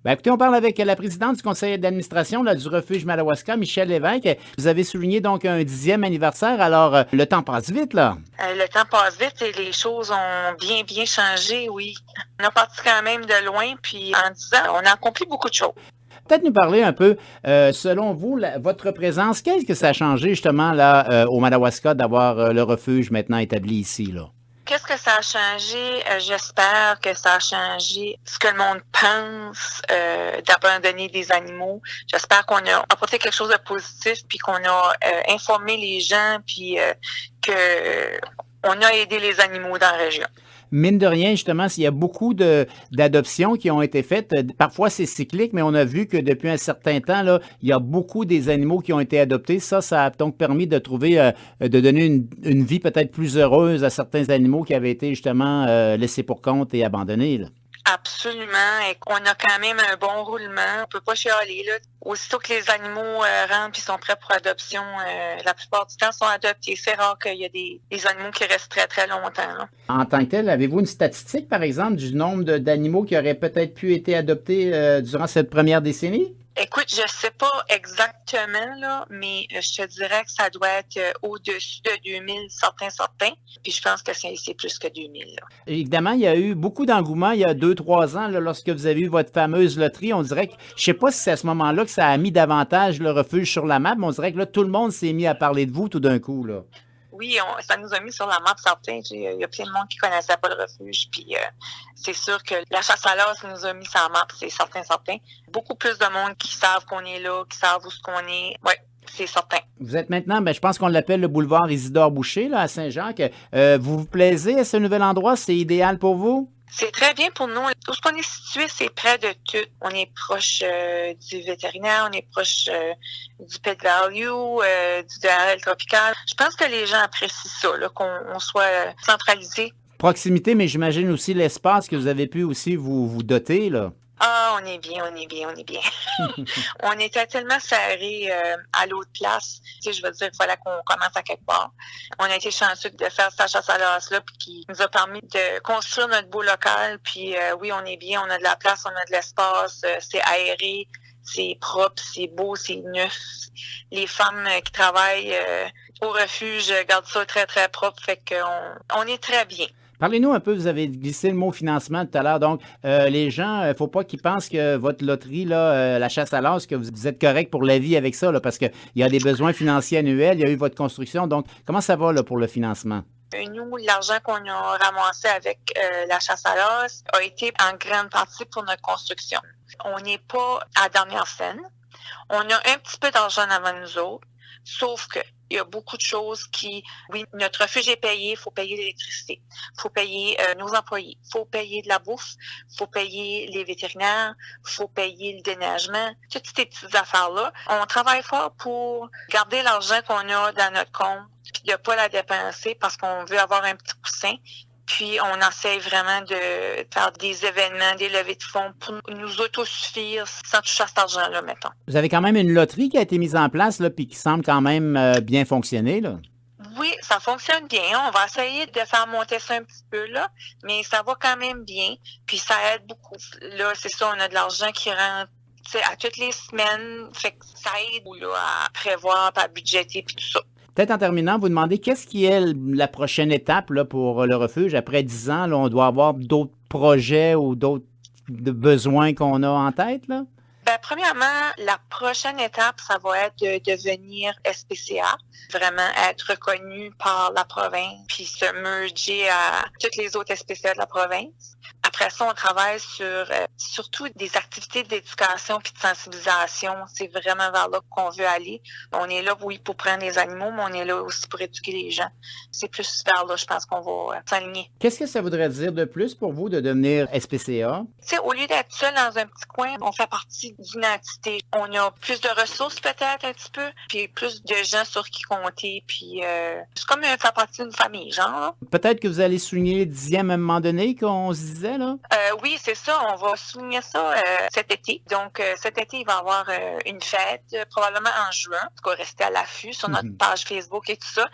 Ben, écoutez, on parle avec la présidente du conseil d'administration là, du refuge Madawaska, Michèle Lévesque. Vous avez souligné donc un 10e anniversaire, alors le temps passe vite, là. Le temps passe vite et les choses ont bien, bien changé, oui. On a parti quand même de loin, puis en 10 ans, on a accompli beaucoup de choses. Peut-être nous parler un peu, selon vous, votre présence, qu'est-ce que ça a changé justement là au Madawaska d'avoir le refuge maintenant établi ici, là? Qu'est-ce que ça a changé? J'espère que ça a changé ce que le monde pense d'abandonner des animaux. J'espère qu'on a apporté quelque chose de positif, puis qu'on a informé les gens, puis que on a aidé les animaux dans la région. Mine de rien, justement, s'il y a beaucoup d'adoptions qui ont été faites, parfois c'est cyclique, mais on a vu que depuis un certain temps, là, il y a beaucoup des animaux qui ont été adoptés. Ça a donc permis de trouver, de donner une vie peut-être plus heureuse à certains animaux qui avaient été justement laissés pour compte et abandonnés, là. Absolument. Et on a quand même un bon roulement. On peut pas chialer, là. Aussitôt que les animaux rentrent et sont prêts pour adoption, la plupart du temps sont adoptés. C'est rare qu'il y ait des animaux qui restent très, très longtemps, là. En tant que tel, avez-vous une statistique, par exemple, du nombre d'animaux qui auraient peut-être pu être adoptés durant cette première décennie? Écoute, je sais pas exactement, là, mais je te dirais que ça doit être au-dessus de 2000, certains. Puis je pense que c'est plus que 2000, là. Évidemment, il y a eu beaucoup d'engouement il y a 2, 3 ans, là, lorsque vous avez eu votre fameuse loterie. On dirait que, je sais pas si c'est à ce moment-là que ça a mis davantage le refuge sur la map, mais on dirait que là, tout le monde s'est mis à parler de vous tout d'un coup, là. Oui, ça nous a mis sur la map certains. Il y a plein de monde qui connaissait pas le refuge. Puis c'est sûr que la chasse à l'os nous a mis sur la map, c'est certain. Beaucoup plus de monde qui savent qu'on est là, qui savent où ce qu'on est. Oui, c'est certain. Vous êtes maintenant, je pense qu'on l'appelle le boulevard Isidore Boucher, là, à Saint-Jacques. Vous vous plaisez à ce nouvel endroit? C'est idéal pour vous? C'est très bien pour nous. Où ce qu'on est situé, c'est près de tout. On est proche du vétérinaire, on est proche du Pet Value, du DRL tropical. Je pense que les gens apprécient ça, là, qu'on soit centralisé. Proximité, mais j'imagine aussi l'espace que vous avez pu aussi vous doter, là. Ah, on est bien. On était tellement serrés à l'autre place. Tu sais, je veux dire, il fallait qu'on commence à quelque part. On a été chanceux de faire cette chasse à l'as-là, puis qui nous a permis de construire notre beau local. Puis oui, on est bien, on a de la place, on a de l'espace, c'est aéré, c'est propre, c'est beau, c'est neuf. Les femmes qui travaillent au refuge gardent ça très, très propre. Fait qu'on est très bien. Parlez-nous un peu, vous avez glissé le mot financement tout à l'heure. Donc, les gens, il ne faut pas qu'ils pensent que votre loterie, là, la chasse à l'as, que vous êtes correct pour la vie avec ça, là, parce qu'il y a des besoins financiers annuels, il y a eu votre construction. Donc, comment ça va là, pour le financement? Nous, l'argent qu'on a ramassé avec la chasse à l'os a été en grande partie pour notre construction. On n'est pas à dernière scène. On a un petit peu d'argent avant nous autres, sauf que il y a beaucoup de choses qui, oui, notre refuge est payé, il faut payer l'électricité, il faut payer nos employés, il faut payer de la bouffe, il faut payer les vétérinaires, il faut payer le déneigement, toutes ces petites affaires-là. On travaille fort pour garder l'argent qu'on a dans notre compte, puis de ne pas la dépenser parce qu'on veut avoir un petit coussin. Puis, on essaie vraiment de faire des événements, des levées de fonds pour nous autosuffire sans toucher à cet argent-là, mettons. Vous avez quand même une loterie qui a été mise en place, là, puis qui semble quand même bien fonctionner, là. Oui, ça fonctionne bien. On va essayer de faire monter ça un petit peu, là, mais ça va quand même bien. Puis, ça aide beaucoup. Là, c'est ça, on a de l'argent qui rentre à toutes les semaines. Fait que ça aide là, à prévoir, à budgéter, puis tout ça. Peut-être en terminant, vous demandez qu'est-ce qui est la prochaine étape là, pour le refuge. Après 10 ans, là, on doit avoir d'autres projets ou d'autres besoins qu'on a en tête, là? Premièrement, la prochaine étape, ça va être de devenir SPCA, vraiment être reconnu par la province, puis se merger à toutes les autres SPCA de la province. Après ça, on travaille sur surtout des activités d'éducation puis de sensibilisation. C'est vraiment vers là qu'on veut aller. On est là, oui, pour prendre les animaux, mais on est là aussi pour éduquer les gens. C'est plus vers là, je pense qu'on va s'aligner. Qu'est-ce que ça voudrait dire de plus pour vous de devenir SPCA? Tu sais, au lieu d'être seul dans un petit coin, on fait partie d'une entité. On a plus de ressources peut-être un petit peu, puis plus de gens sur qui compter, puis c'est comme faire partie d'une famille, genre. Là. Peut-être que vous allez souligner le 10e à un moment donné qu'on se disait, là? Oui, c'est ça. On va souligner ça cet été. Donc, cet été, il va y avoir une fête, probablement en juin. En tout cas, rester à l'affût sur notre page Facebook et tout ça.